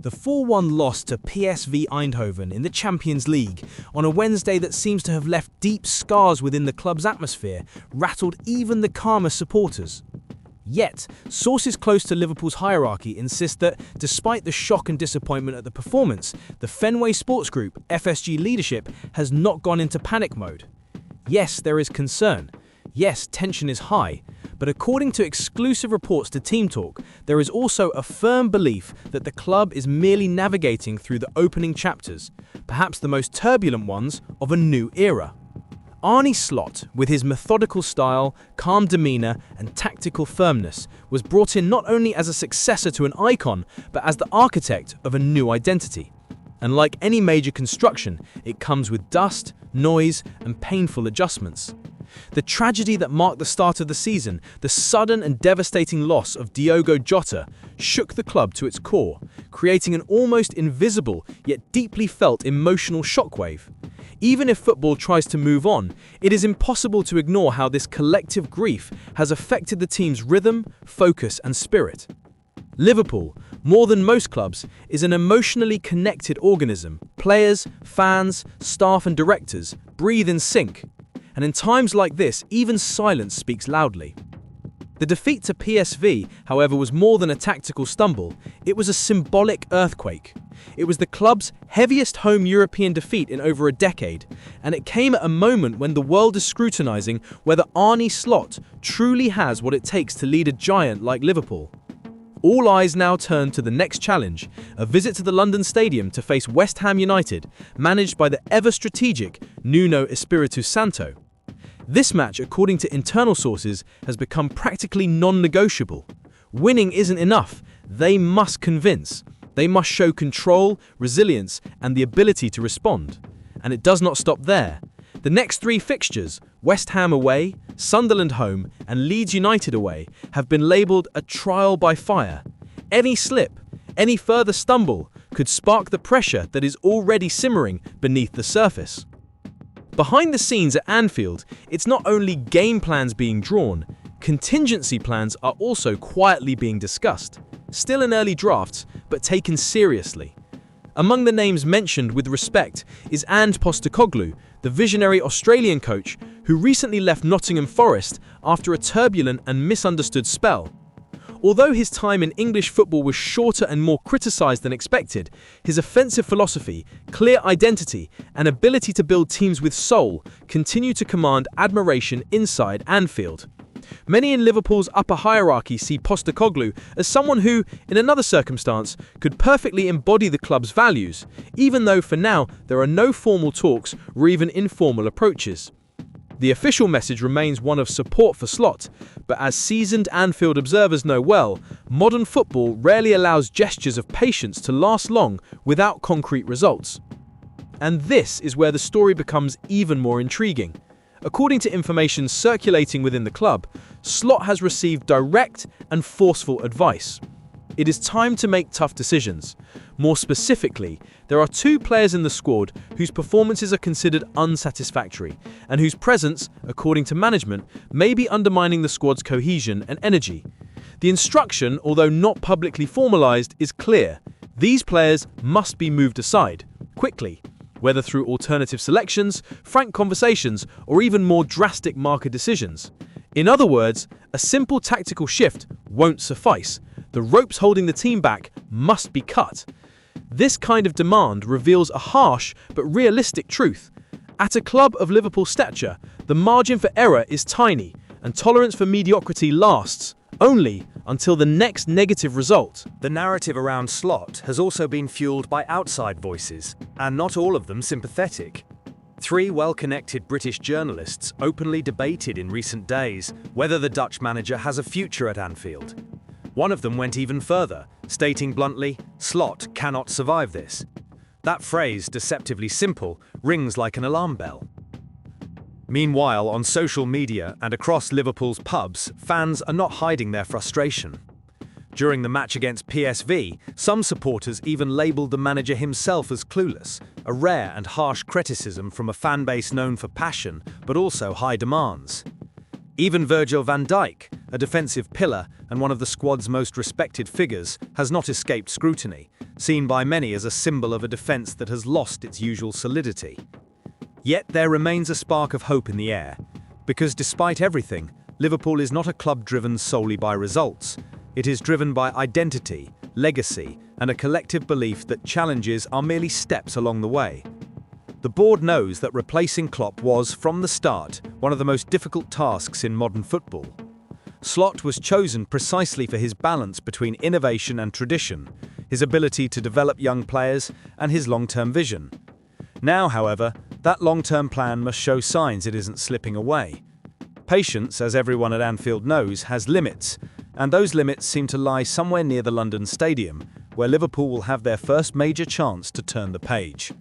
The 4-1 loss to PSV Eindhoven in the Champions League on a Wednesday that seems to have left deep scars within the club's atmosphere rattled even the calmest supporters. Yet, sources close to Liverpool's hierarchy insist that, despite the shock and disappointment at the performance, the Fenway Sports Group, FSG leadership, has not gone into panic mode. Yes, there is concern. Yes, tension is high. But according to exclusive reports to Team Talk, there is also a firm belief that the club is merely navigating through the opening chapters, perhaps the most turbulent ones of a new era. Arne Slot, with his methodical style, calm demeanour and tactical firmness, was brought in not only as a successor to an icon, but as the architect of a new identity. And like any major construction, it comes with dust, noise and painful adjustments. The tragedy that marked the start of the season, the sudden and devastating loss of Diogo Jota, shook the club to its core, creating an almost invisible yet deeply felt emotional shockwave. Even if football tries to move on, it is impossible to ignore how this collective grief has affected the team's rhythm, focus and spirit. Liverpool, more than most clubs, is an emotionally connected organism. Players, fans, staff and directors breathe in sync. And in times like this, even silence speaks loudly. The defeat to PSV, however, was more than a tactical stumble. It was a symbolic earthquake. It was the club's heaviest home European defeat in over a decade, and it came at a moment when the world is scrutinizing whether Arne Slot truly has what it takes to lead a giant like Liverpool. All eyes now turn to the next challenge, a visit to the London Stadium to face West Ham United, managed by the ever-strategic Nuno Espirito Santo. This match, according to internal sources, has become practically non-negotiable. Winning isn't enough. They must convince. They must show control, resilience, and the ability to respond. And it does not stop there. The next three fixtures, West Ham away, Sunderland home, and Leeds United away, have been labelled a trial by fire. Any slip, any further stumble, could spark the pressure that is already simmering beneath the surface. Behind the scenes at Anfield, it's not only game plans being drawn, contingency plans are also quietly being discussed. Still in early drafts, but taken seriously. Among the names mentioned with respect is Ange Postecoglou, the visionary Australian coach who recently left Nottingham Forest after a turbulent and misunderstood spell. Although his time in English football was shorter and more criticised than expected, his offensive philosophy, clear identity, and ability to build teams with soul continue to command admiration inside Anfield. Many in Liverpool's upper hierarchy see Postecoglou as someone who, in another circumstance, could perfectly embody the club's values, even though for now there are no formal talks or even informal approaches. The official message remains one of support for Slot, but as seasoned Anfield observers know well, modern football rarely allows gestures of patience to last long without concrete results. And this is where the story becomes even more intriguing. According to information circulating within the club, Slot has received direct and forceful advice. It is time to make tough decisions. More specifically, there are two players in the squad whose performances are considered unsatisfactory and whose presence, according to management, may be undermining the squad's cohesion and energy. The instruction, although not publicly formalized, is clear. These players must be moved aside, quickly, whether through alternative selections, frank conversations, or even more drastic market decisions. In other words, a simple tactical shift won't suffice. The ropes holding the team back must be cut. This kind of demand reveals a harsh but realistic truth. At a club of Liverpool's stature, the margin for error is tiny, and tolerance for mediocrity lasts only until the next negative result. The narrative around Slot has also been fueled by outside voices, and not all of them sympathetic. Three well-connected British journalists openly debated in recent days whether the Dutch manager has a future at Anfield. One of them went even further, stating bluntly, "Slot cannot survive this." That phrase, deceptively simple, rings like an alarm bell. Meanwhile, on social media and across Liverpool's pubs, fans are not hiding their frustration. During the match against PSV, some supporters even labelled the manager himself as clueless, a rare and harsh criticism from a fan base known for passion, but also high demands. Even Virgil van Dijk, a defensive pillar and one of the squad's most respected figures, has not escaped scrutiny, seen by many as a symbol of a defense that has lost its usual solidity. Yet there remains a spark of hope in the air, because despite everything, Liverpool is not a club driven solely by results. It is driven by identity, legacy, and a collective belief that challenges are merely steps along the way. The board knows that replacing Klopp was, from the start, one of the most difficult tasks in modern football. Slot was chosen precisely for his balance between innovation and tradition, his ability to develop young players, and his long-term vision. Now, however, that long-term plan must show signs it isn't slipping away. Patience, as everyone at Anfield knows, has limits, and those limits seem to lie somewhere near the London Stadium, where Liverpool will have their first major chance to turn the page.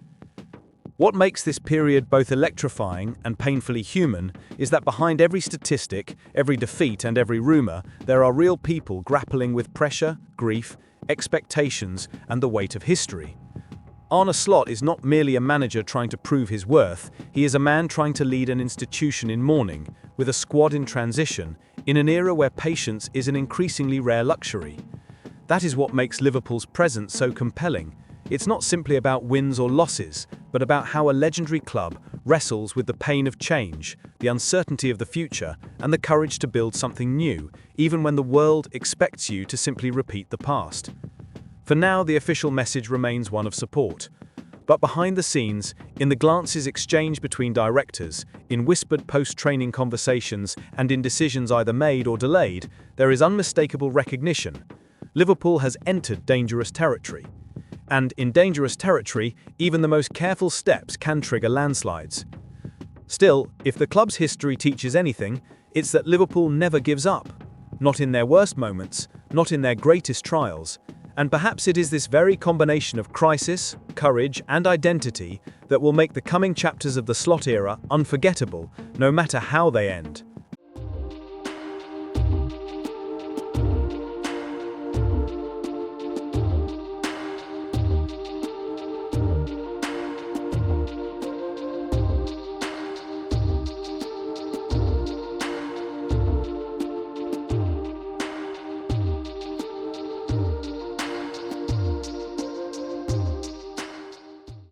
What makes this period both electrifying and painfully human is that behind every statistic, every defeat and every rumour, there are real people grappling with pressure, grief, expectations and the weight of history. Arne Slot is not merely a manager trying to prove his worth, he is a man trying to lead an institution in mourning, with a squad in transition, in an era where patience is an increasingly rare luxury. That is what makes Liverpool's presence so compelling. It's not simply about wins or losses, but about how a legendary club wrestles with the pain of change, the uncertainty of the future, and the courage to build something new, even when the world expects you to simply repeat the past. For now, the official message remains one of support. But behind the scenes, in the glances exchanged between directors, in whispered post-training conversations, and in decisions either made or delayed, there is unmistakable recognition. Liverpool has entered dangerous territory. And in dangerous territory, even the most careful steps can trigger landslides. Still, if the club's history teaches anything, it's that Liverpool never gives up. Not in their worst moments, not in their greatest trials. And perhaps it is this very combination of crisis, courage, and identity that will make the coming chapters of the Slot era unforgettable, no matter how they end.